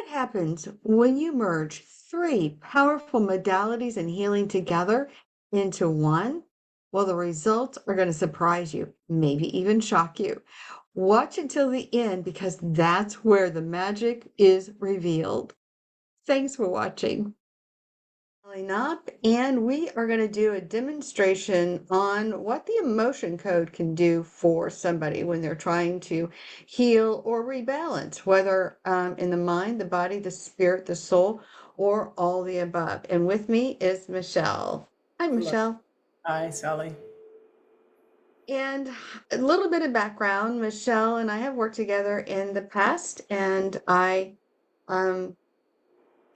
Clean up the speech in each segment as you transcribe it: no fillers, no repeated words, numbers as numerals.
What happens when you merge three powerful modalities and healing together into one? Well, the results are going to surprise you, maybe even shock you. Watch until the end because that's where the magic is revealed. Thanks for watching. Following up, and we are going to do a demonstration on what the emotion code can do for somebody when they're trying to heal or rebalance, whether in the mind, the body, the spirit, the soul, or all the above. And with me is Michelle. Hi, Hello. Michelle. Hi, Sally. And a little bit of background, Michelle and I have worked together in the past, and I um,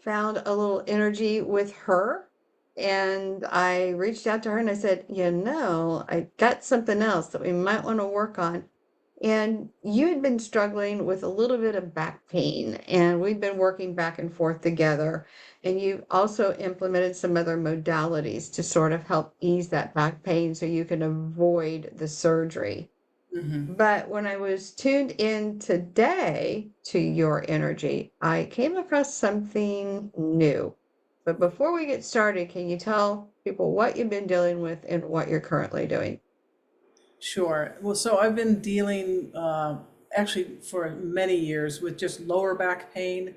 found a little energy with her. And I reached out to her and I said, I got something else that we might want to work on. And you had been struggling with a little bit of back pain, and we've been working back and forth together. And you also implemented some other modalities to sort of help ease that back pain so you can avoid the surgery. Hmm. But when I was tuned in today to your energy, I came across something new. But before we get started, can you tell people what you've been dealing with and what you're currently doing? Sure. Well, so I've been dealing actually for many years with just lower back pain,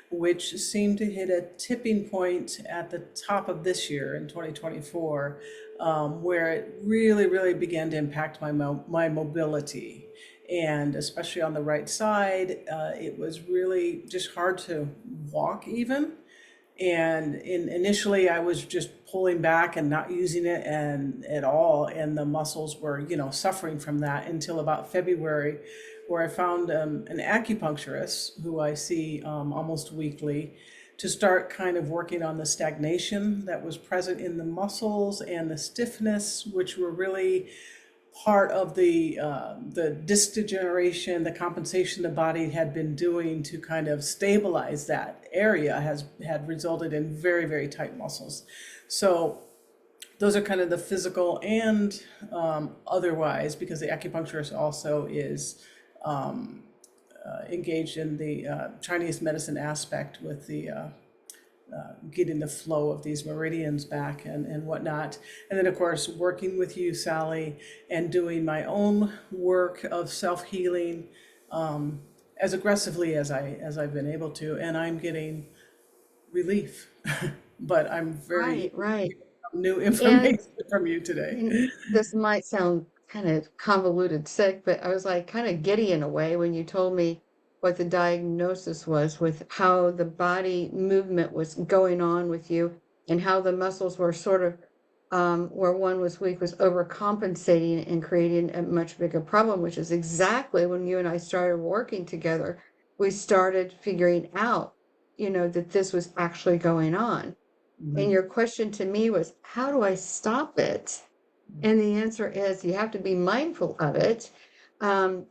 which seemed to hit a tipping point at the top of this year in 2024, where it really, really began to impact my mobility. And especially on the right side, it was really just hard to walk even. And initially, I was just pulling back and not using it and at all, and the muscles were, suffering from that until about February, where I found an acupuncturist who I see almost weekly to start kind of working on the stagnation that was present in the muscles and the stiffness, which were really part of the disc degeneration, the compensation the body had been doing to kind of stabilize that area had resulted in very, very tight muscles. So those are kind of the physical and otherwise, because the acupuncturist also is engaged in the Chinese medicine aspect with the getting the flow of these meridians back and whatnot. And then, of course, working with you, Sally, and doing my own work of self-healing as aggressively as I've been able to. And I'm getting relief, but I'm very Right, right. new And information from you today. this might sound kind of convoluted sick, but I was like kind of giddy in a way when you told me what the diagnosis was with how the body movement was going on with you and how the muscles were sort of where one was weak was overcompensating and creating a much bigger problem, which is exactly when you and I started working together. We started figuring out, that this was actually going on. And Mhm. your question to me was, how do I stop it? And the answer is you have to be mindful of it,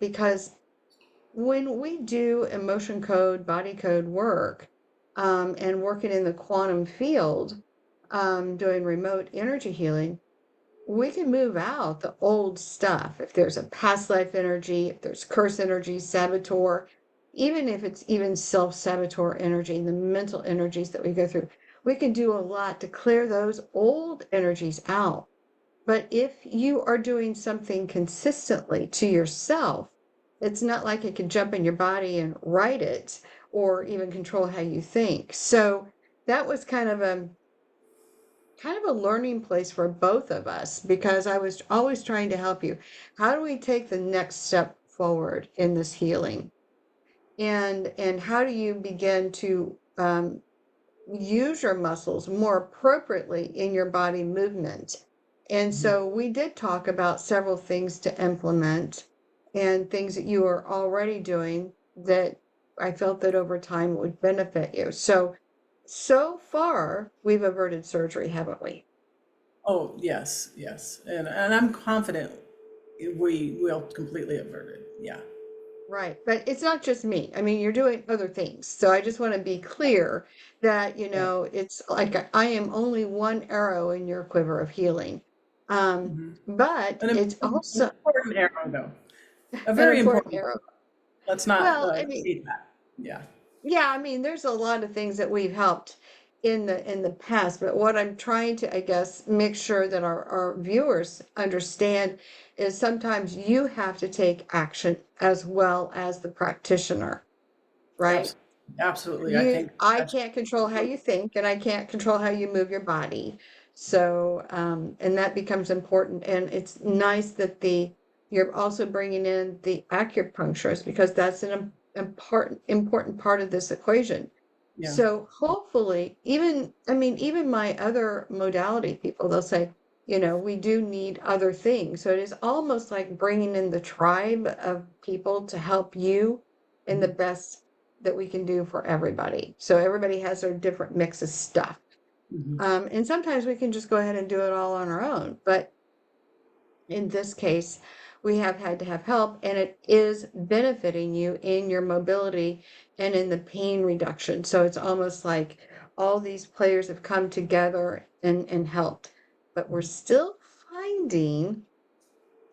because when we do emotion code, body code work, and working in the quantum field, doing remote energy healing, we can move out the old stuff. If there's a past life energy, if there's curse energy, saboteur, even if it's even self-saboteur energy, the mental energies that we go through, we can do a lot to clear those old energies out. But if you are doing something consistently to yourself, it's not like it can jump in your body and write it or even control how you think. So that was kind of a learning place for both of us because I was always trying to help you. How do we take the next step forward in this healing? And how do you begin to use your muscles more appropriately in your body movement? And so we did talk about several things to implement and things that you are already doing that I felt that over time would benefit you. So far, we've averted surgery, haven't we? Oh, yes, yes. And I'm confident we will completely avert it. Yeah. Right. But it's not just me. I mean, you're doing other things. So I just want to be clear that, Yeah. it's like I am only one arrow in your quiver of healing. Mhm. But An it's also important arrow, though. A an very important important arrow. one. Let's not Well, I mean, exceed that. Yeah. Yeah, I mean, there's a lot of things that we've helped in the past, but what I'm trying to, I guess, make sure that our viewers understand is sometimes you have to take action as well as the practitioner, right? Absolutely, absolutely. I You, think I that's can't control how you think, and I can't control how you move your body. So, and that becomes important. And it's nice that you're also bringing in the acupuncturist because that's an important part of this equation. yeah. So hopefully, I mean, even my other modality people, they'll say, we do need other things. So it is almost like bringing in the tribe of people to help you in the Mhm, best that we can do for everybody. So everybody has their different mix of stuff. mhm, And sometimes we can just go ahead and do it all on our own. But in this case, we have had to have help, and it is benefiting you in your mobility and in the pain reduction. So it's almost like all these players have come together and helped. But we're mhm. still finding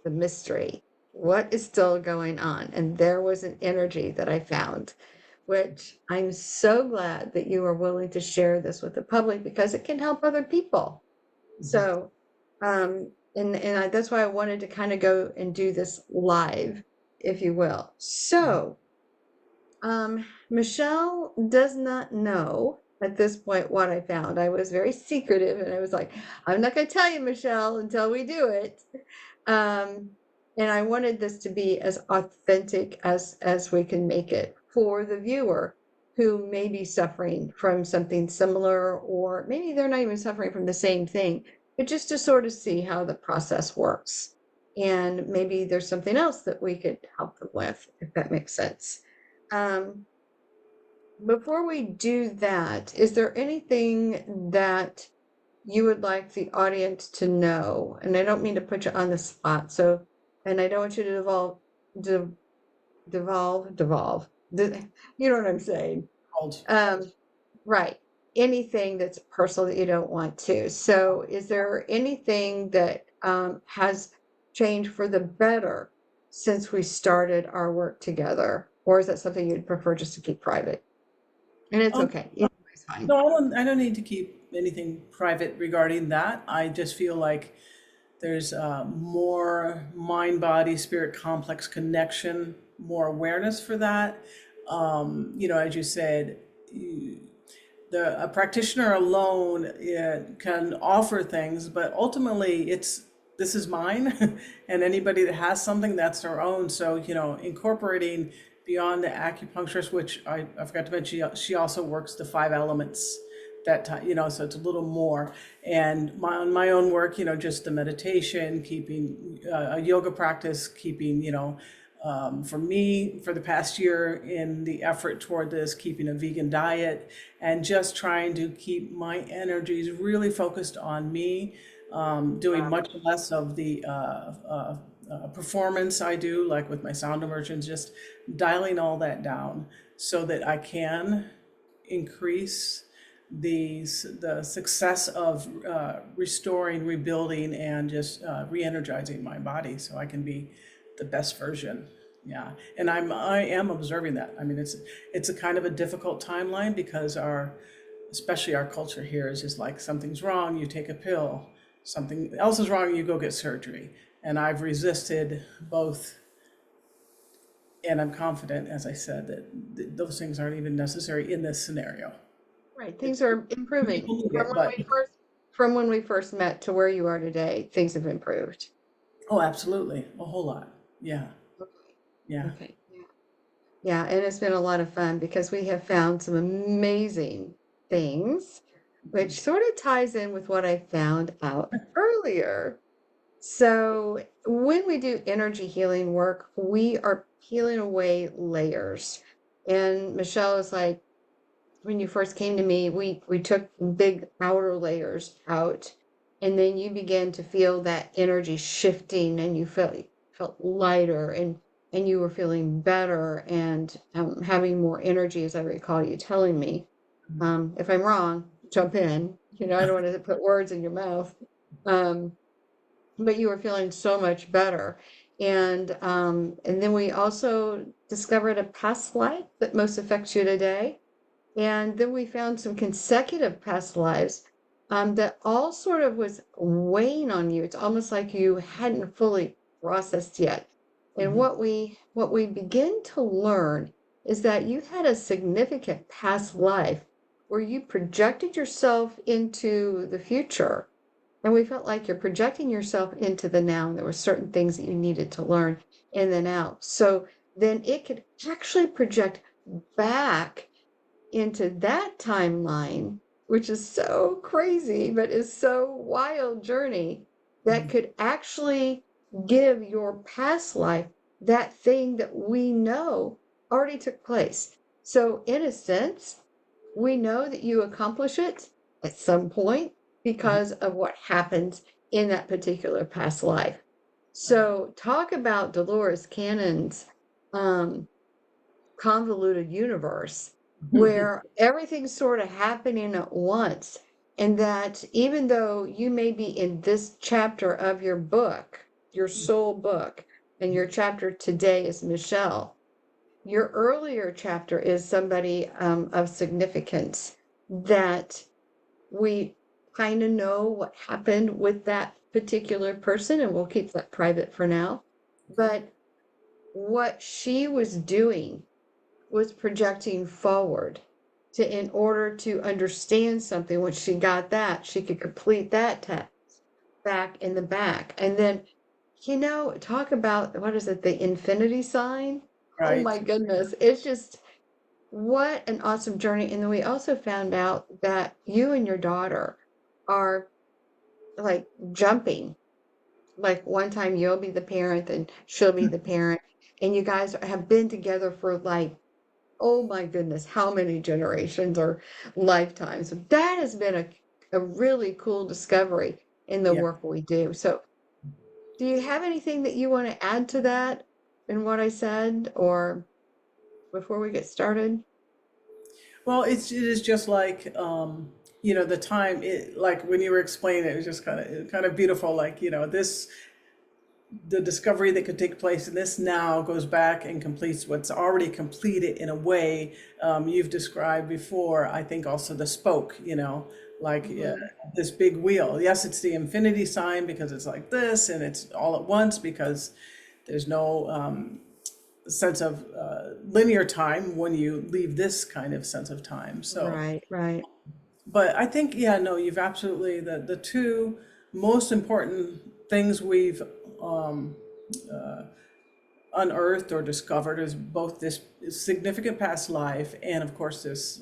the mystery. What is still going on? And there was an energy that I found, which I'm so glad that you are willing to share this with the public because it can help other people. Mhm. So, that's why I wanted to kind of go and do this live, if you will. So, Michelle does not know at this point what I found. I was very secretive and I was like, I'm not going to tell you, Michelle, until we do it. Um, and I wanted this to be as authentic as we can make it for the viewer who may be suffering from something similar, or maybe they're not even suffering from the same thing, but just to sort of see how the process works. And maybe there's something else that we could help them with, if that makes sense. Um, before we do that, is there anything that you would like the audience to know? And I don't mean to put you on the spot, so, and I don't want you to de- devolve. You know what I'm saying? Called. Um, right. Anything that's personal that you don't want to. So, is there anything that has changed for the better since we started our work together? Or is that something you'd prefer just to keep private? And it's Um, okay. It's fine. no, I don't need to keep anything private regarding that. I just feel like there's more mind, body, spirit complex connection, more awareness for that. As you said, a practitioner alone can offer things, but ultimately this is mine, and anybody that has something, that's their own. So incorporating beyond the acupuncturist, which I forgot to mention, she also works the five elements that time, so it's a little more. And on my own work, just the meditation, keeping a yoga practice, keeping for me, for the past year in the effort toward this, keeping a vegan diet and just trying to keep my energies really focused on me, doing much less of the performance I do, like with my sound immersions, just dialing all that down so that I can increase the success of restoring, rebuilding, and just re-energizing my body so I can be the best version. Yeah, and I am observing that. I mean, it's a kind of a difficult timeline because especially our culture here is just like something's wrong, you take a pill. Something else is wrong, you go get surgery. And I've resisted both, and I'm confident, as I said, that those things aren't even necessary in this scenario. Right. It's Things are improving people need from it, but when we first met to where you are today. Things have improved. oh, absolutely, a whole lot. Yeah, Okay. yeah. Okay. Yeah. Yeah, and it's been a lot of fun because we have found some amazing things, which sort of ties in with what I found out earlier. So, when we do energy healing work, we are peeling away layers. And Michelle is like, when you first came to me, we took big outer layers out, and then you began to feel that energy shifting, and you felt lighter, and you were feeling better and having more energy, as I recall you telling me. If I'm wrong, jump in. I don't want to put words in your mouth. Um, but you were feeling so much better. And then we also discovered a past life that most affects you today. And then we found some consecutive past lives that all sort of was weighing on you. It's almost like you hadn't fully processed yet. And Mhm. what we begin to learn is that you had a significant past life where you projected yourself into the future. And we felt like you're projecting yourself into the now. And there were certain things that you needed to learn in the now. So then it could actually project back into that timeline, which is so crazy, but is so wild journey that Mhm. could actually give your past life that thing that we know already took place. So in a sense, we know that you accomplish it at some point Mhm. because of what happens in that particular past life. Right. So talk about Dolores Cannon's um, convoluted universe where everything's sort of happening at once. And that even though you may be in this chapter of your book, your soul book, and your chapter today is Michelle, your earlier chapter is somebody of significance that we kind of know what happened with that particular person, and we'll keep that private for now. Okay. But what she was doing was projecting forward to in order to understand something. Once she got that, she could complete that task back in the back. And then, talk about what is it, the infinity sign? Oh my Right. goodness. It's just what an awesome journey. And then we also found out that you and your daughter are like jumping. Like one time you'll be the parent and she'll be the parent. And you guys have been together for like, oh my goodness, how many generations or lifetimes. That has been a really cool discovery in the Yeah. work we do. So, do you have anything that you want to add to that in what I said or before we get started? Well, it is just like the time like when you were explaining it was just kind of beautiful. Like this the discovery that could take place in this now goes back and completes what's already completed in a way you've described before. I think also the spoke, like Hmm. this big wheel. Yes, it's the infinity sign because it's like this, and it's all at once because there's no sense of linear time when you leave this kind of sense of time. So, Right, right. but I think, yeah, no, you've absolutely, the two most important things we've um, unearthed or discovered is both this significant past life and, of course, this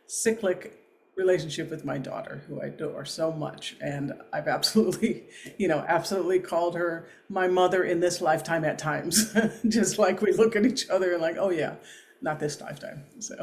cyclic relationship with my daughter, who I adore so much. And I've absolutely, absolutely called her my mother in this lifetime at times, just like we look at each other and like, oh, yeah, not this lifetime. So,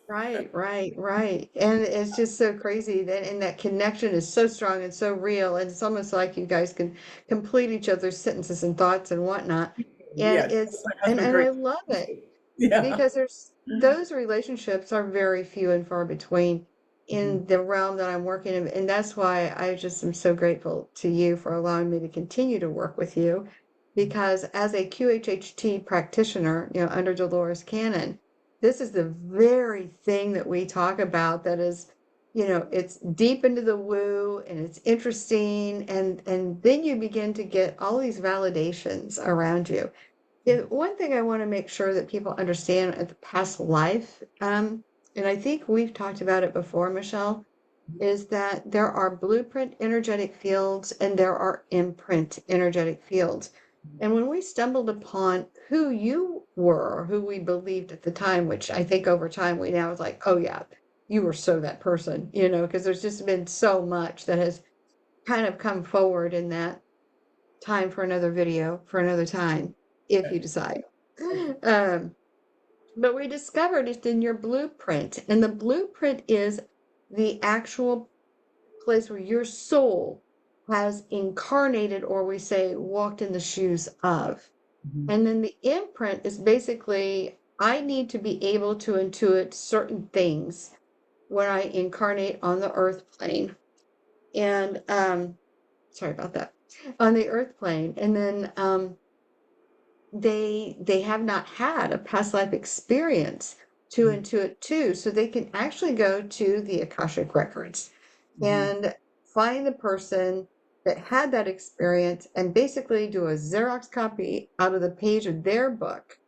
Right, right, right. And it's just so crazy that and that connection is so strong and so real. And it's almost like you guys can complete each other's sentences and thoughts and whatnot. And yeah, it's my and, husband, and great. I love it Yeah. because there's those relationships are very few and far between Mhm. in the realm that I'm working in. And that's why I just am so grateful to you for allowing me to continue to work with you. Because as a QHHT practitioner, under Dolores Cannon, this is the very thing that we talk about that is, it's deep into the woo and it's interesting. And then you begin to get all these validations around you. One thing I want to make sure that people understand at the past life, and I think we've talked about it before, Michelle, is that there are blueprint energetic fields and there are imprint energetic fields. And when we stumbled upon who you were, who we believed at the time, which I think over time we now is like, oh yeah, you were so that person, because there's just been so much that has kind of come forward in that time for another video for another time, if you Okay. decide. Okay. Um, but we discovered it's in your blueprint, and the blueprint is the actual place where your soul has incarnated, or we say walked in the shoes of. Mhm. And then the imprint is basically, I need to be able to intuit certain things when I incarnate on the earth plane. And sorry about that, on the earth plane. And then they have not had a past life experience to intuit to, so they can actually go to the Akashic records Mhm. and find the person that had that experience and basically do a Xerox copy out of the page of their book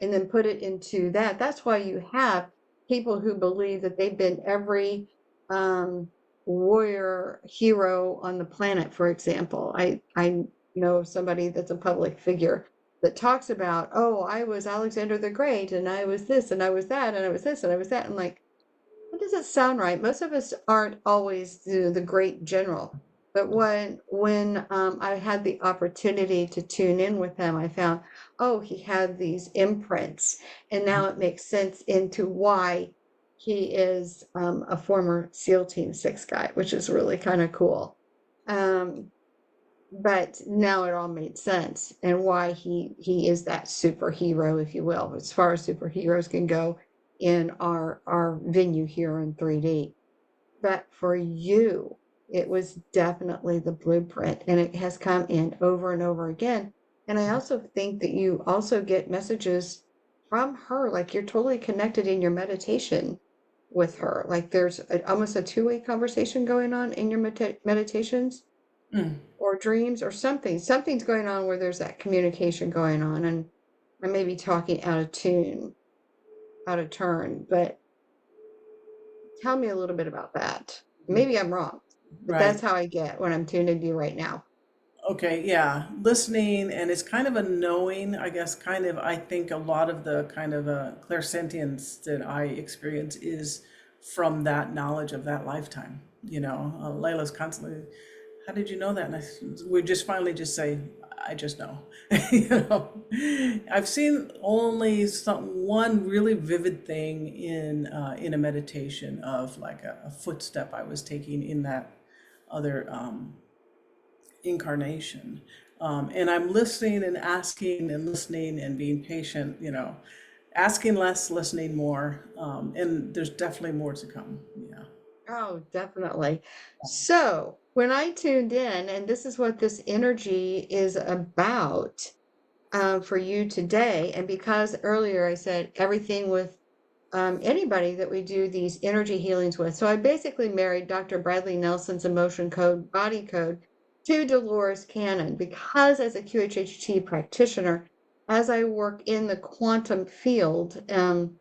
and then put it into that. That's why you have people who believe that they've been every um, warrior hero on the planet, for example. I know somebody that's a public figure that talks about, oh, I was Alexander the Great, and I was this, and I was that, and I was this, and I was that. I'm like, that doesn't sound right. Most of us aren't always the great general. But when I had the opportunity to tune in with him, I found, oh, he had these imprints, and now it makes sense into why he is a former SEAL Team 6 guy, which is really kind of cool. Um, but now it all made sense and why he is that superhero, if you will, as far as superheroes can go in our venue here in 3D. But for you, it was definitely the blueprint, and it has come in over and over again. And I also think that you also get messages from her, like you're totally connected in your meditation with her. Like there's almost a two-way conversation going on in your meditations Mm. or dreams or something. Something's going on where there's that communication going on, and I may be talking out of tune, out of turn, but tell me a little bit about that. Maybe I'm wrong, but that's Right. how I get when I'm tuned into you right now. Okay, yeah, listening, and it's kind of a knowing, I guess, kind of, I think a lot of the kind of clairsentience that I experience is from that knowledge of that lifetime. Layla's constantly, how did you know that? And we just finally just say, I just know. You know, I've seen only one really vivid thing in a meditation of like a footstep I was taking in that other incarnation. And I'm listening and asking and listening and being patient, asking less, listening more. And there's definitely more to come. Yeah. Oh, definitely. So when I tuned in, and this is what this energy is about for you today, and because earlier I said everything with anybody that we do these energy healings with. So I basically married Dr. Bradley Nelson's emotion code, body code, to Dolores Cannon because as a QHHT practitioner, as I work in the quantum field and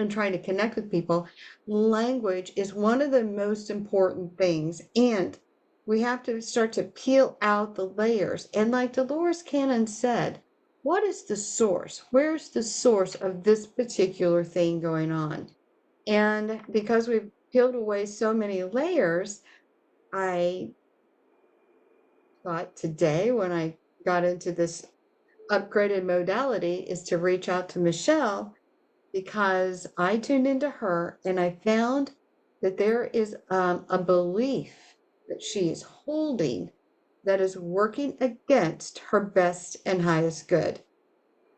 trying to connect with people, language is one of the most important things. And we have to start to peel out the layers. And like Dolores Cannon said, what is the source? Where's the source of this particular thing going on? And because we've peeled away so many layers, I thought today when I got into this upgraded modality is to reach out to Michelle because I tuned into her and I found that there is a belief that she is holding that is working against her best and highest good.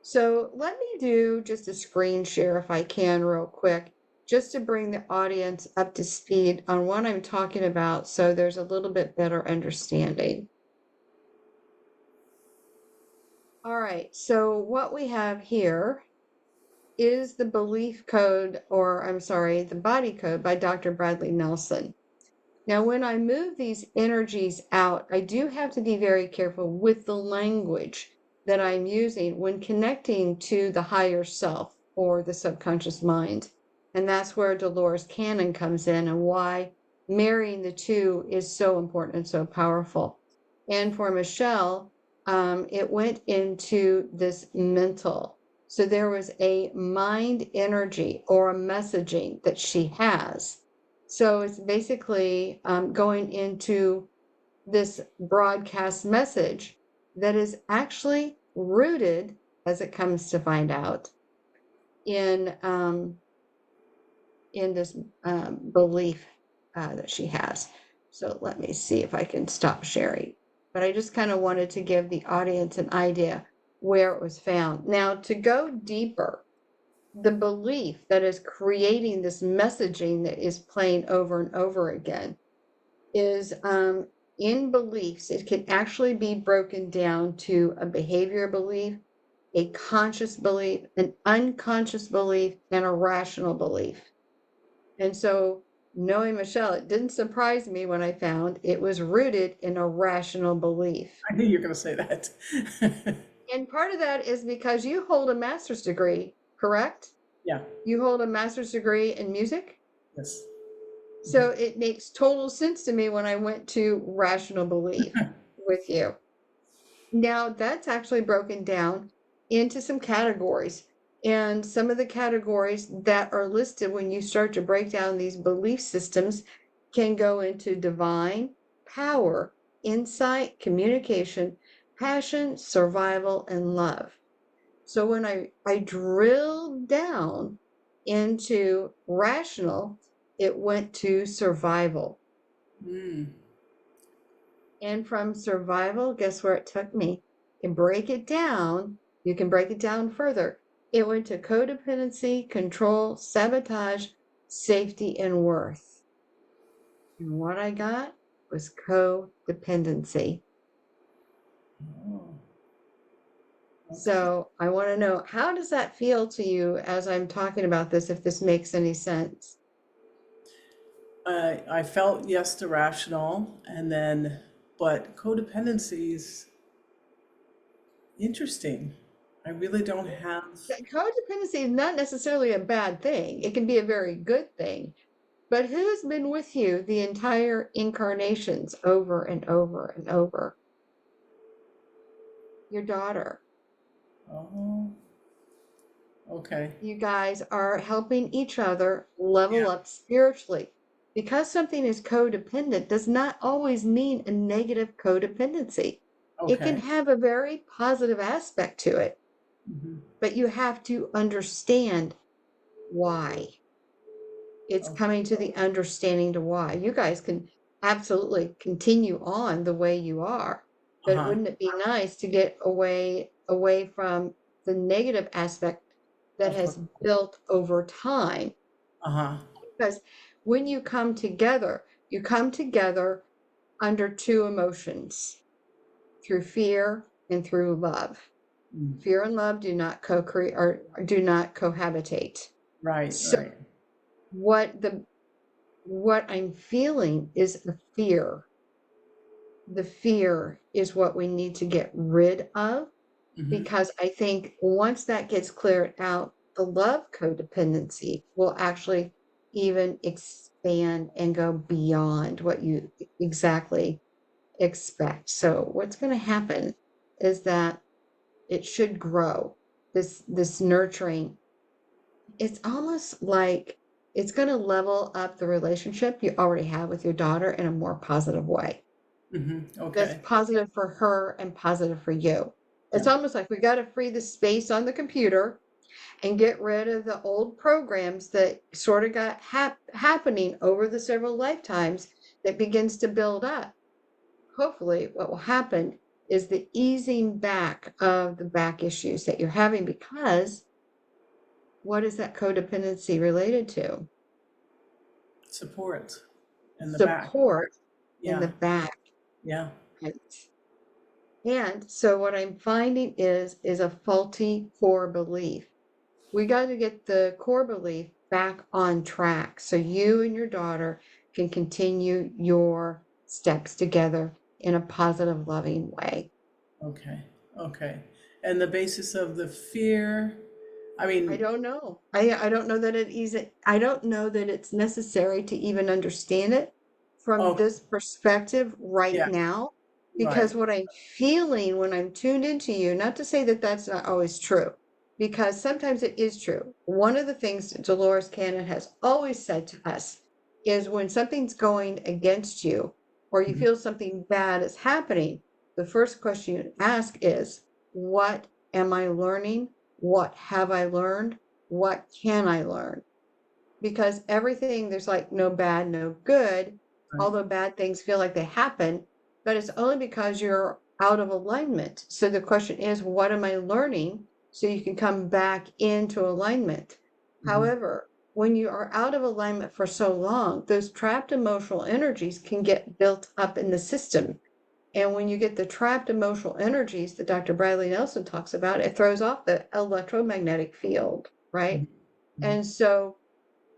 So let me do just a screen share if I can real quick, just to bring the audience up to speed on what I'm talking about so there's a little bit better understanding. All right, so what we have here is the belief code, or I'm sorry, the body code by Dr. Bradley Nelson. Now, when I move these energies out, I do have to be very careful with the language that I'm using when connecting to the higher self or the subconscious mind. And that's where Dolores Cannon comes in and why marrying the two is so important and so powerful. And for Michelle, it went into this mental. So there was a mind energy or a messaging that she has. So it's basically going into this broadcast message that is actually rooted, as it comes to find out, in um, in this belief that she has. So let me see if I can stop sharing. But I just kind of wanted to give the audience an idea where it was found. Now, to go deeper, the belief that is creating this messaging that is playing over and over again is in beliefs. It can actually be broken down to a behavior belief, a conscious belief, an unconscious belief, and a rational belief. And so, knowing Michelle, it didn't surprise me when I found it was rooted in a rational belief. I knew you were going to say that. And part of that is because you hold a master's degree, correct? Yeah, You hold a master's degree in music. yes. So it makes total sense to me when I went to rational belief with you. Now that's actually broken down into some categories. And some of the categories that are listed when you start to break down these belief systems can go into divine, power, insight, communication, passion, survival, and love. So when I drilled down into rational, it went to survival. Mm. And from survival, guess where it took me? And break it down. You can break it down further. It went to codependency, control, sabotage, safety, and worth. And what I got was codependency. Oh, okay. So I want to know, how does that feel to you as I'm talking about this, if this makes any sense? I felt yes to rational, and then, but codependency is interesting. I really don't have. Codependency is not necessarily a bad thing. It can be a very good thing. But who's been with you the entire incarnations over and over and over? Your daughter. Oh, okay. You guys are helping each other level Yeah, up spiritually. Because something is codependent does not always mean a negative codependency. It can okay. have a very positive aspect to it, Hmm. but you have to understand why. It's Oh, coming to the understanding to why. You guys can absolutely continue on the way you are, but uh-huh. wouldn't it be nice to get away from the negative aspect that Of has course. built over time? Uh-huh. Because when you come together under two emotions, through fear and through love. Mm. Fear and love do not co-create or do not cohabitate. Right, So right. what I'm feeling is a fear. The fear is what we need to get rid of, Hmm. because I think once that gets cleared out, the love codependency will actually even expand and go beyond what you exactly expect. So what's going to happen is that it should grow. This nurturing, it's almost like it's going to level up the relationship you already have with your daughter in a more positive way. Hmm. That's Okay. positive for her and positive for you. It's Yeah. almost like we got to free the space on the computer and get rid of the old programs that sort of got happening over the several lifetimes that begins to build up. Hopefully, what will happen is the easing back of the back issues that you're having, because what is that codependency related to? Support in the back. Support in the Yeah, back. yeah. Right? And so what I'm finding is a faulty core belief. We got to get the core belief back on track so you and your daughter can continue your steps together in a positive, loving way. Okay, okay. And the basis of the fear, I I mean, don't know. I don't know that it easy. I don't know that it's necessary to even understand it from oh, this perspective right yeah, now, because right. what I'm feeling when I'm tuned into you, not to say that that's not always true, because sometimes it is true. One of the things that Dolores Cannon has always said to us is when something's going against you or you Mhm. feel something bad is happening, the first question you ask is, what am I learning? What have I learned? What can I learn? Because everything, there's like no bad, no good, Right. although bad things feel like they happen, but it's only because you're out of alignment. So the question is, what am I learning? So you can come back into alignment. Mhm. However, when you are out of alignment for so long, those trapped emotional energies can get built up in the system. And when you get the trapped emotional energies that Dr. Bradley Nelson talks about, it throws off the electromagnetic field, right? Mhm. And so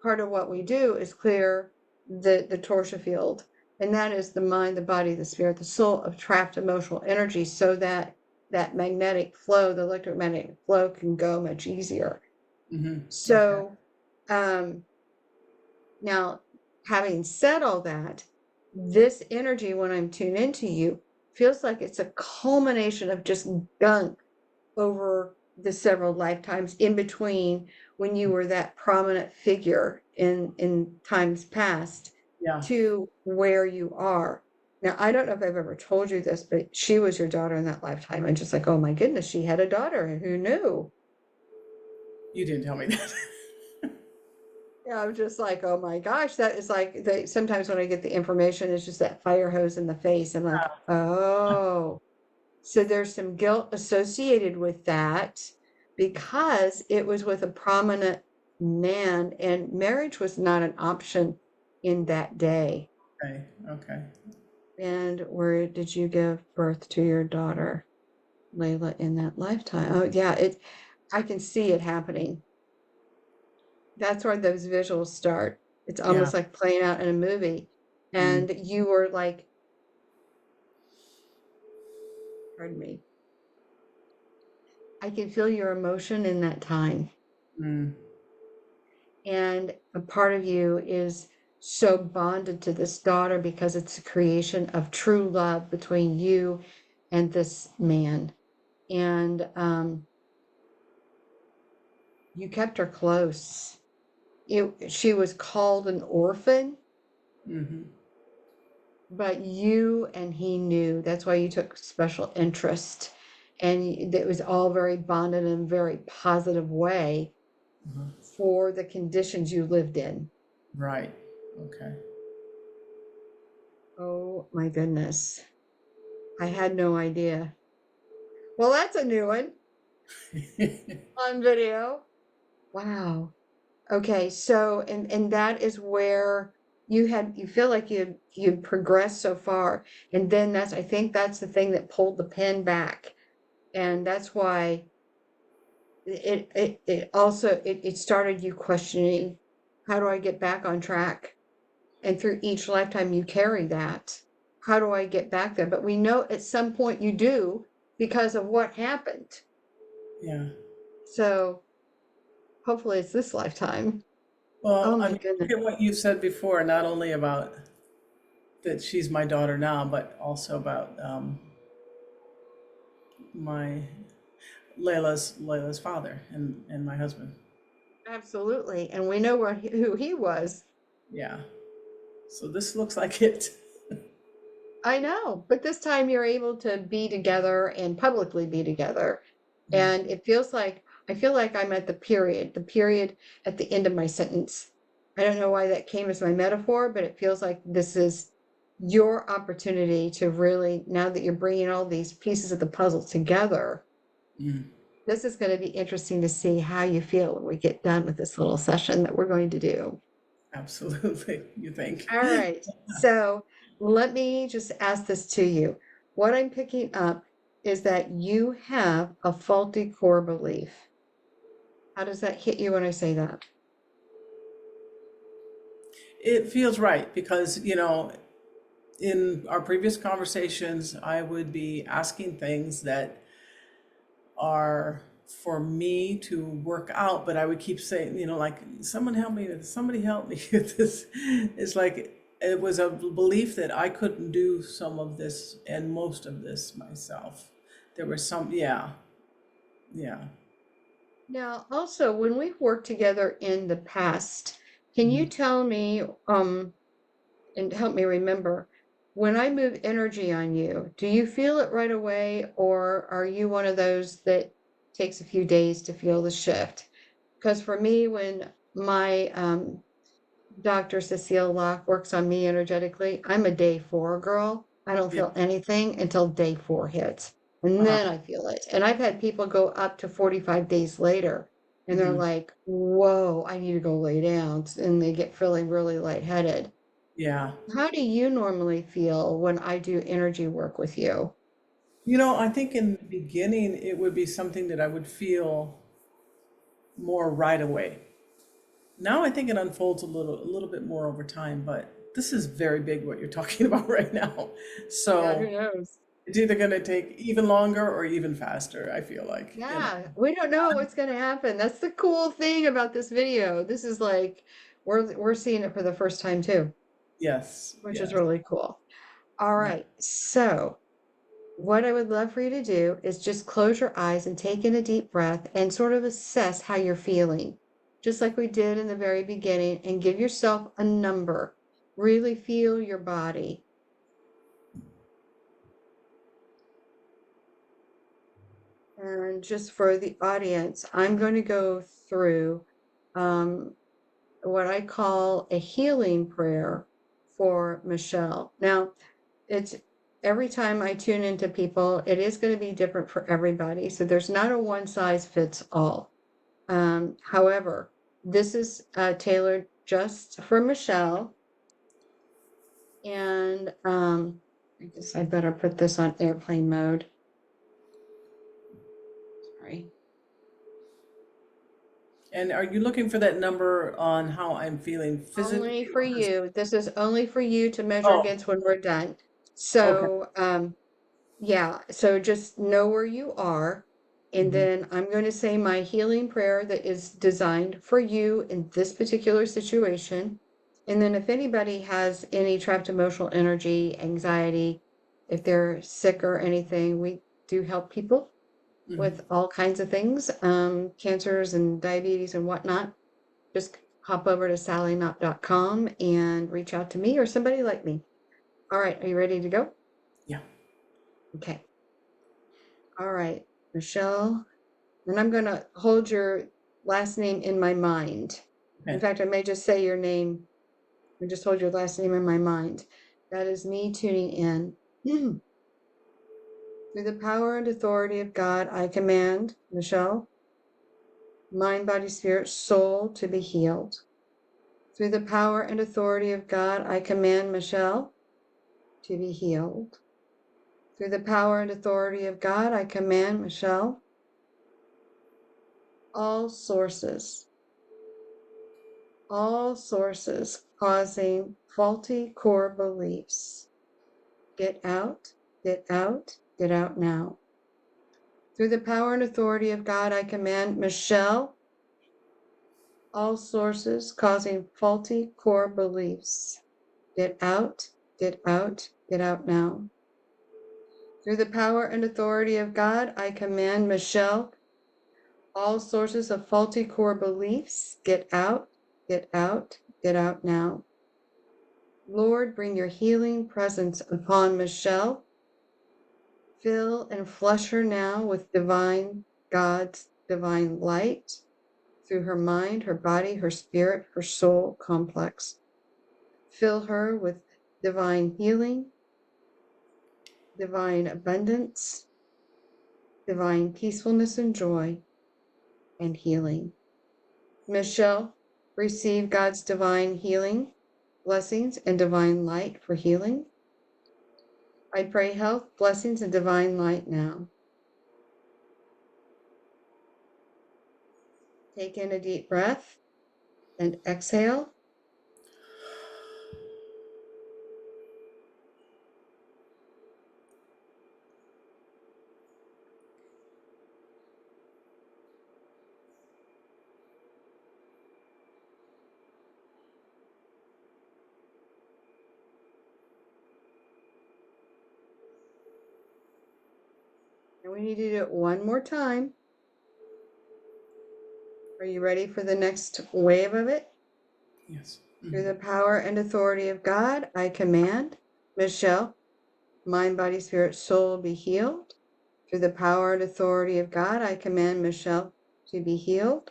part of what we do is clear the torsion field, and that is the mind, the body, the spirit, the soul of trapped emotional energy, so that that magnetic flow, the electromagnetic flow, can go much easier. Okay. So now, having said all that, this energy, when I'm tuned into you, feels like it's a culmination of just gunk over the several lifetimes in between when you were that prominent figure in times past Yeah. to where you are. Now, I don't know if I've ever told you this, but she was your daughter in that lifetime. I'm just like, oh my goodness, she had a daughter. Who knew? You didn't tell me that. Yeah, I'm just like, oh my gosh, that is like sometimes when I get the information, it's just that fire hose in the face. I'm like, oh, so there's some guilt associated with that because it was with a prominent man and marriage was not an option in that day. Okay. Okay. And where did you give birth to your daughter, Layla, in that lifetime? Oh yeah, I can see it happening. That's where those visuals start. It's Yeah. almost like playing out in a movie. Mm. And you were like, pardon me, I can feel your emotion in that time. Mm. And a part of you is so bonded to this daughter because it's a creation of true love between you and this man. And you kept her close. She was called an orphan, Mm-hmm. but you and he knew. That's why you took special interest. And it was all very bonded in a very positive way Uh-huh. for the conditions you lived in. Right. Okay. Oh my goodness. I had no idea. Well, that's a new one on video. Wow. Okay, so and that is where you feel like you progressed so far, and then that's I think that's the thing that pulled the pin back, and that's why it also it started you questioning, how do I get back on track? And through each lifetime you carry that. How do I get back there? But we know at some point you do because of what happened. Yeah. So hopefully it's this lifetime. Oh Well, I my mean, goodness. look at what you said before, not only about that she's my daughter now, but also about my Layla's father and my husband. Absolutely. And we know who he was. Yeah. So this looks like it. I know, but this time you're able to be together and publicly be together. And it feels like, I feel like I'm at the period at the end of my sentence. I don't know why that came as my metaphor, but it feels like this is your opportunity to really, now that you're bringing all these pieces of the puzzle together, Mm, this is going to be interesting to see how you feel when we get done with this little session that we're going to do. absolutely, you think? All right. So let me just ask this to you. What I'm picking up is that you have a faulty core belief. How does that hit you when I say that? It feels right because, in our previous conversations, I would be asking things that are for me to work out, but I would keep saying, like, someone help me with this, somebody help me with this. It's like it was a belief that I couldn't do some of this and most of this myself. There was some, yeah, yeah. Now, also, when we've worked together in the past, can you Mhm. tell me, and help me remember, when I move energy on you, do you feel it right away, or are you one of those that takes a few days to feel the shift? Because for me, when my Dr. Cecile Locke works on me energetically, I'm a day 4 girl. I don't Yeah. feel anything until day 4 hits. And Uh-huh. then I feel it. And I've had people go up to 45 days later and they're Hmm. like, whoa, I need to go lay down. And they get feeling really lightheaded. Yeah. How do you normally feel when I do energy work with you? I think in the beginning it would be something that I would feel more right away. Now I think it unfolds a little bit more over time, but this is very big what you're talking about right now. Yeah, who So knows? it's either going to take even longer or even faster, I feel like. Yeah, we don't know what's going to happen. That's the cool thing about this video. This is like we're seeing it for the first time too, Yes, which is yes. really cool. All Yeah. right. So, what I would love for you to do is just close your eyes and take in a deep breath and sort of assess how you're feeling, just like we did in the very beginning, and give yourself a number. Really feel your body. And just for the audience, I'm going to go through um, what I call a healing prayer for Michelle. Now, it's every time I tune into people, it is going to be different for everybody. So there's not a one size fits all. However, this is tailored just for Michelle. And I guess I better put this on airplane mode. Sorry. And are you looking for that number on how I'm feeling Only physically for or just, you. This is only for you to measure oh, against when we're done. okay. So, yeah, so just know where you are. And Hmm. then I'm going to say my healing prayer that is designed for you in this particular situation. And then if anybody has any trapped emotional energy, anxiety, if they're sick or anything, we do help people Hmm. with all kinds of things, cancers and diabetes and whatnot. Just hop over to sallyknott.com and reach out to me or somebody like me. All right, are you ready to go? Yeah. Okay. All right, Michelle. And I'm going to hold your last name in my mind. In Okay. fact, I may just say your name and just hold your last name in my mind. That is me tuning in. Through the power and authority of God, I command Michelle, mind, body, spirit, soul to be healed. Through the power and authority of God, I command Michelle to be healed. Through the power and authority of God, I command Michelle, all sources causing faulty core beliefs. Get out, get out, get out now. Through the power and authority of God, I command Michelle, all sources causing faulty core beliefs. Get out, get out, get out now. Through the power and authority of God, I command Michelle, all sources of faulty core beliefs. Get out, get out, get out now. Lord, bring your healing presence upon Michelle. Fill and flush her now with God's divine light through her mind, her body, her spirit, her soul complex. Fill her with divine healing, divine abundance, divine peacefulness and joy and healing. Michelle, receive God's divine healing, blessings, and divine light for healing. I pray health, blessings, and divine light now. Take in a deep breath and exhale. And we need to do it one more time. Are you ready for the next wave of it? Yes. Through the power and authority of God, I command Michelle, mind, body, spirit, soul be healed. Through the power and authority of God, I command Michelle to be healed.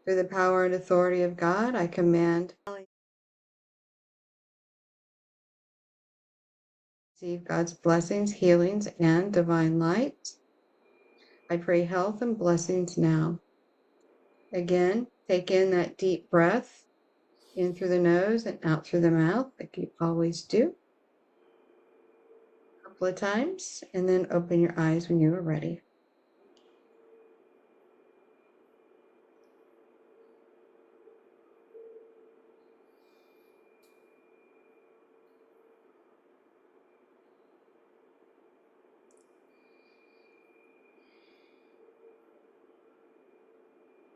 Through the power and authority of God, I command receive God's blessings, healings, and divine light. I pray health and blessings now. Again, take in that deep breath In through the nose and out through the mouth, like you always do. A couple of times, and then open your eyes when you are ready.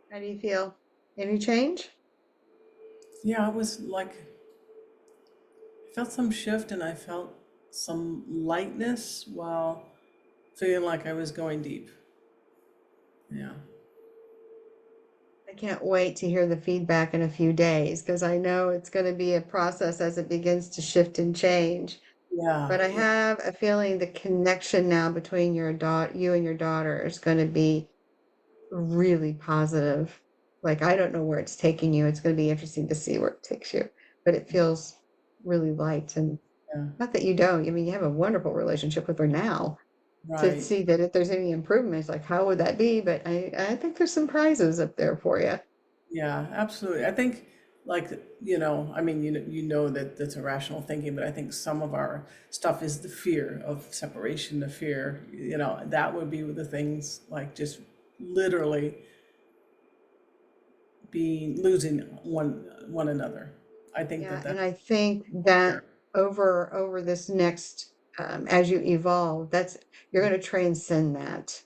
How do you feel? Any change? Yeah, it was like, I felt some shift and I felt some lightness while feeling like I was going deep. Yeah. I can't wait to hear the feedback in a few days because I know it's going to be a process as it begins to shift and change. Yeah. But I have a feeling the connection now between you and your daughter is going to be really positive. Like, I don't know where it's taking you. It's going to be interesting to see where it takes you, but it feels really light. And Yeah. not that you don't, I mean, you have a wonderful relationship with her now. To Right. see that if there's any improvements, like how would that be? But I think there's some prizes up there for you. Yeah, absolutely. I think like, I mean, you know that that's irrational thinking, but I think some of our stuff is the fear of separation, the fear, that would be the things like just literally being losing one another. I think Yeah, that and that's I think fear. that over this next as you evolve, you're going to transcend that,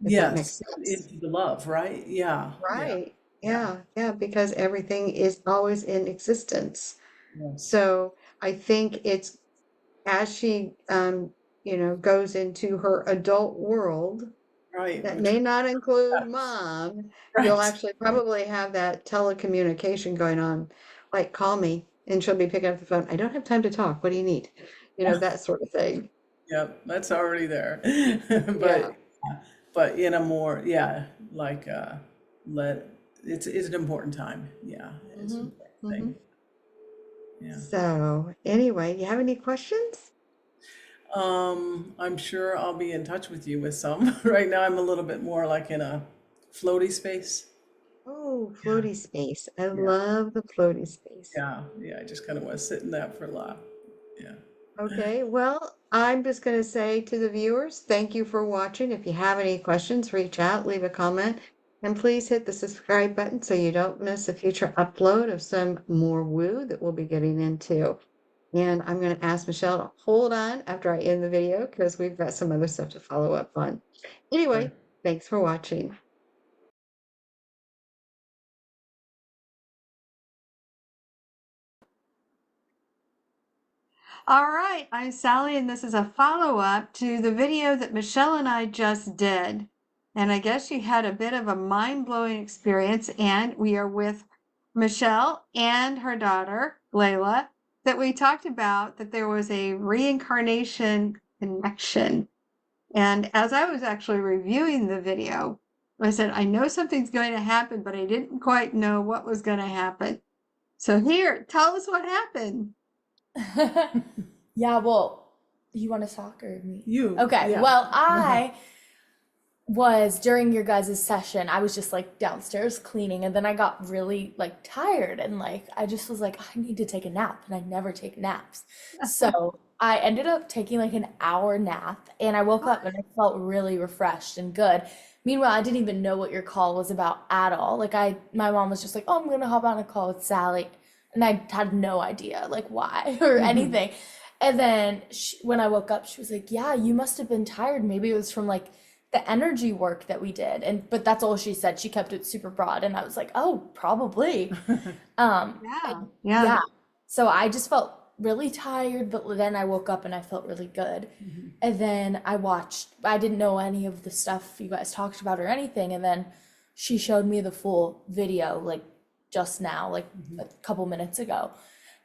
if that makes Yes, sense. into the love, right? Yeah, yeah, Right. yeah. Yeah, yeah, because everything is always in existence. Yes. So I think it's as she goes into her adult world, Right, that which may not include yes. mom. You'll Right. actually probably have that telecommunication going on, like call me, and she'll be picking up the phone. I don't have time to talk. What do you need? That sort of thing. Yep, that's already there. Yeah. But in a more, yeah, like let it's an important time. Yeah, it's an hmm important hmm thing. Yeah. So anyway, you have any questions? I'm sure I'll be in touch with you with some. Right now I'm a little bit more like in a floaty space. Oh, Yeah. floaty space. I Yeah. love the floaty space. Yeah. Yeah. I just kind of want to sit in that for a while. Yeah. Okay, well, I'm just going to say to the viewers, thank you for watching. If you have any questions, reach out, leave a comment, and please hit the subscribe button so you don't miss a future upload of some more woo that we'll be getting into. And I'm going to ask Michelle to hold on after I end the video because we've got some other stuff to follow up on. Sure. Anyway, thanks for watching. All right, I'm Sally, and this is a follow-up to the video that Michelle and I just did. And I guess you had a bit of a mind-blowing experience, and we are with Michelle and her daughter, Layla, that we talked about that there was a reincarnation connection. And as I was actually reviewing the video, I said, I know something's going to happen, but I didn't quite know what was going to happen. So here, tell us what happened. Yeah, well, you want to talk or me? You, Okay, yeah. well, I was during your guys' session, I was just like downstairs cleaning, and then I got really like tired, and like I just was like, I need to take a nap, and I never take naps. So I ended up taking like an hour nap, and I woke up and I felt really refreshed and good. Meanwhile, I didn't even know what your call was about at all. My mom was just like, "Oh, I'm gonna hop on a call with Sally," and I had no idea like why or anything. And then when I woke up, she was like, "Yeah, you must have been tired. Maybe it was from like the energy work that we did." And but that's all she said. She kept it super broad, and I was like, "Oh, probably." Yeah, And yeah. yeah. So I just felt really tired, but then I woke up and I felt really good. And then I didn't know any of the stuff you guys talked about or anything, and then she showed me the full video like just now, like a couple minutes ago.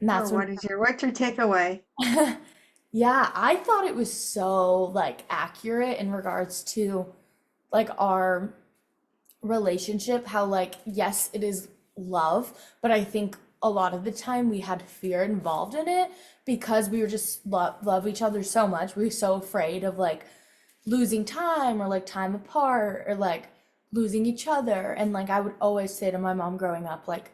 And Oh, that's when what's your takeaway? yeah, I thought it was so like accurate in regards to like our relationship, how like yes, it is love, but I think a lot of the time we had fear involved in it because we were just love each other so much. We were so afraid of like losing time or like time apart or like losing each other. And like I would always say to my mom growing up, like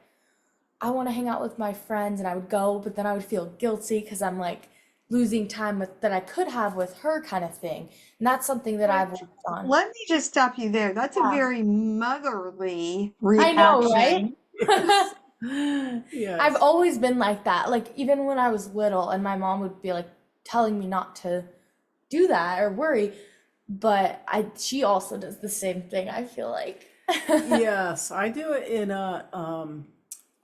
I want to hang out with my friends, and I would go, but then I would feel guilty because I'm like losing time with that I could have with her kind of thing. And that's something that I've Which, worked on. let me just stop you there. That's a Yeah. very motherly I know, right? reaction. Yes. I've Yes. always been like that. Like even when I was little and my mom would be like telling me not to do that or worry, but she also does the same thing, I feel like. Yes, I do it in a,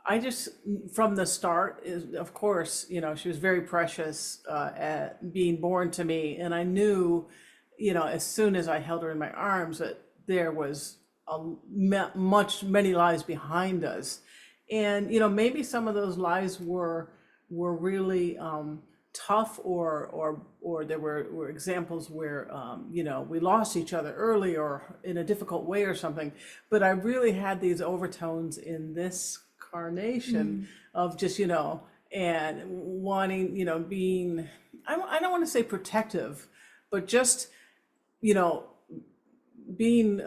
I just, from the start, is, of course, she was very precious at being born to me. And I knew, as soon as I held her in my arms, that there was many lives behind us. And, maybe some of those lives were really tough, or there were examples where we lost each other early or in a difficult way or something. But I really had these overtones in this carnation of just and wanting, being, I don't want to say protective, but just you know being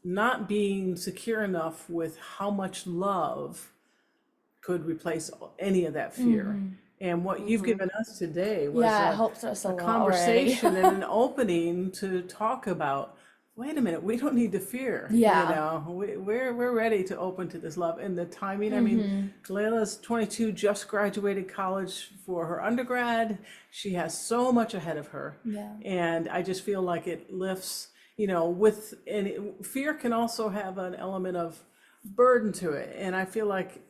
not being secure enough with how much love could replace any of that fear. And what you've given us today was Yeah, it helps us a a lot already. conversation and an opening to talk about, wait a minute, we don't need to fear. Yeah. We're ready to open to this love. And the timing, I mean, Layla's 22, just graduated college for her undergrad. She has so much ahead of her. Yeah. And I just feel like it lifts, with, and fear can also have an element of burden to it. And I feel like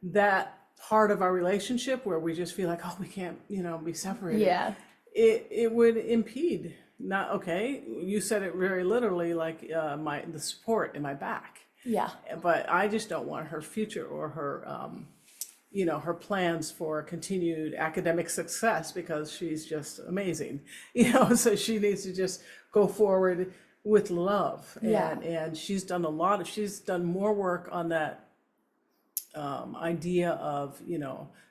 that part of our relationship where we just feel like, oh, we can't, be separated. Yeah. It would impede. Not okay. You said it very literally, like the support in my back. Yeah. But I just don't want her future or her, her plans for continued academic success, because she's just amazing. So she needs to just go forward with love. Yeah. And she's done more work on that idea of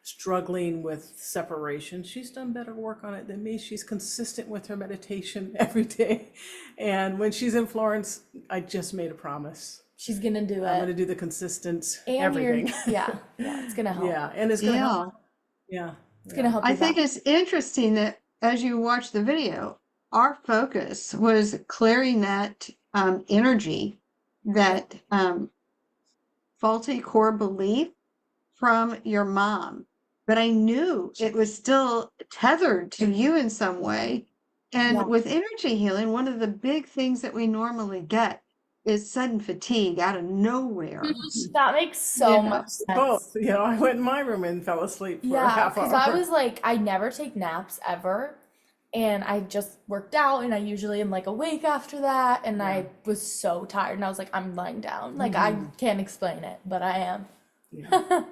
struggling with separation. She's done better work on it than me. She's consistent with her meditation every day, and when she's in Florence, I just made a promise. She's gonna do I'm going to it. do the consistent And everything. yeah, it's gonna help. Yeah, and it's going to help. Yeah. Yeah, It's gonna help I you think back. it's interesting that as you watch the video, our focus was clearing that energy, that faulty core belief from your mom. But I knew it was still tethered to you in some way. And Yeah. with energy healing, one of the big things that we normally get is sudden fatigue out of nowhere. That makes so Yeah. much both. sense. I went in my room and fell asleep for a Yeah, half because I hour. was like, I never take naps ever. And I just worked out, and I usually am like awake after that. And I was so tired, and I was like, I'm lying down. Like, I can't explain it, but I am. Yeah.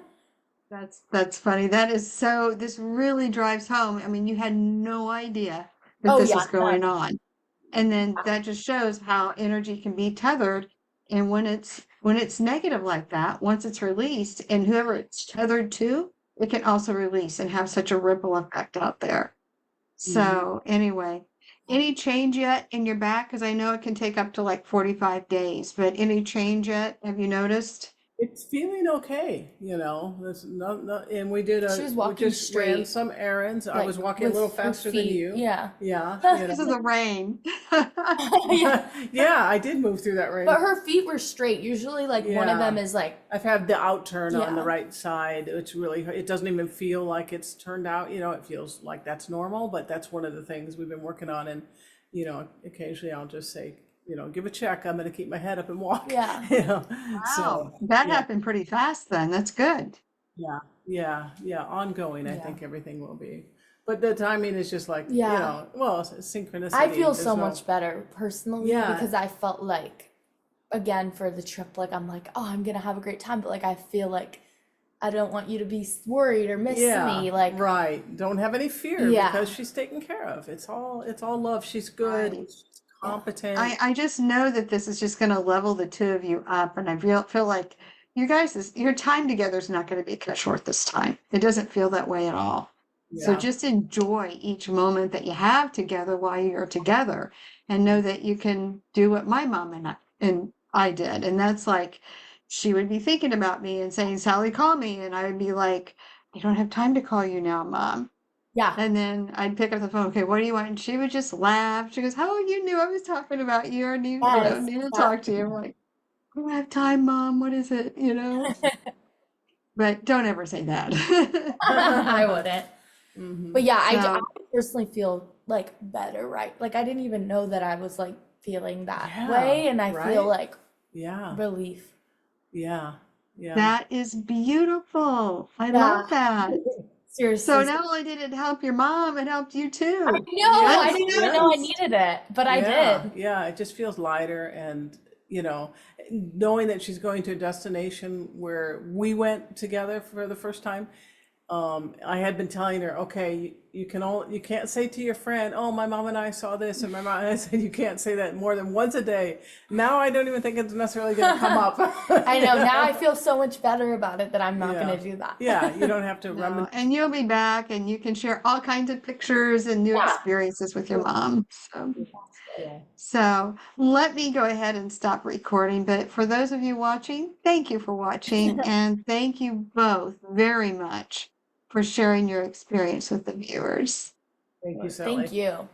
That's funny. This really drives home. I mean, you had no idea that Oh, this yeah, was going none. on. And then that just shows how energy can be tethered. And when it's negative like that, once it's released, and whoever it's tethered to, it can also release and have such a ripple effect out there. So anyway, any change yet in your back? Because I know it can take up to like 45 days, but any change yet? Have you noticed? It's feeling okay, There's and we She was we walking just ran straight, some errands. I like was walking a with little her faster than feet. you. Yeah. Yeah, Because of the rain. Yeah. yeah, I did move through that rain. But her feet were straight. Usually, like one of them Yeah. is like, I've had the outturn on the yeah. right side. It's really, it doesn't even feel like it's turned out, it feels like that's normal, but that's one of the things we've been working on. And, occasionally I'll just say, give a check. I'm going to keep my head up and walk. Yeah. So, Wow, that yeah, happened pretty fast then. That's good. yeah. Ongoing, I Yeah. think everything will be. But the timing is just like, Yeah. well, it's synchronicity. I feel There's so no- much better personally Yeah. because I felt like, again, for the trip, like I'm like, oh, I'm gonna have a great time, but like I feel like I don't want you to be worried or miss me. Like, right. Don't have any fear yeah. because she's taken care of. It's all love. She's good. Right. She's Yeah. competent. I just know that this is just going to level the two of you up. And I feel like your time together is not going to be cut short this time. It doesn't feel that way at all. So Yeah. just enjoy each moment that you have together while you're together, and know that you can do what my mom and I did. And that's like she would be thinking about me and saying, Sally, call me. And I would be like, I don't have time to call you now, Mom. Yeah. And then I'd pick up the phone. Okay, what do you want? And she would just laugh. She goes, "Oh, you knew I was talking about you. I need, Yes. need to talk to you." I'm like, I don't have time, Mom. What is it? But don't ever say that. I wouldn't. But yeah, I So personally feel like better, right? Like I didn't even know that I was like feeling that Yeah, way, and I feel right? like Yeah, relief. yeah, yeah. that is beautiful. I love Yeah, that. So seriously. not only did it help your mom, it helped you I too. know, I Yes, didn't even know I yes. needed it, but I Yeah, did. yeah, it just feels lighter and, you know, knowing that she's going to a destination where we went together for the first time. I had been telling her, okay, you can't say to your friend, oh, my mom and I saw this, and my mom and I said you can't say that more than once a day. Now I don't even think it's necessarily going to come up. I know, now I feel so much better about it that I'm not Yeah, gonna do that. yeah, you don't have to No, reminisce. and you'll be back and you can share all kinds of pictures and new Yeah. experiences with your mom. Yeah. So let me go ahead and stop recording. But for those of you watching, thank you for watching. And thank you both very much for sharing your experience with the viewers. Thank you, Thank Sally. you.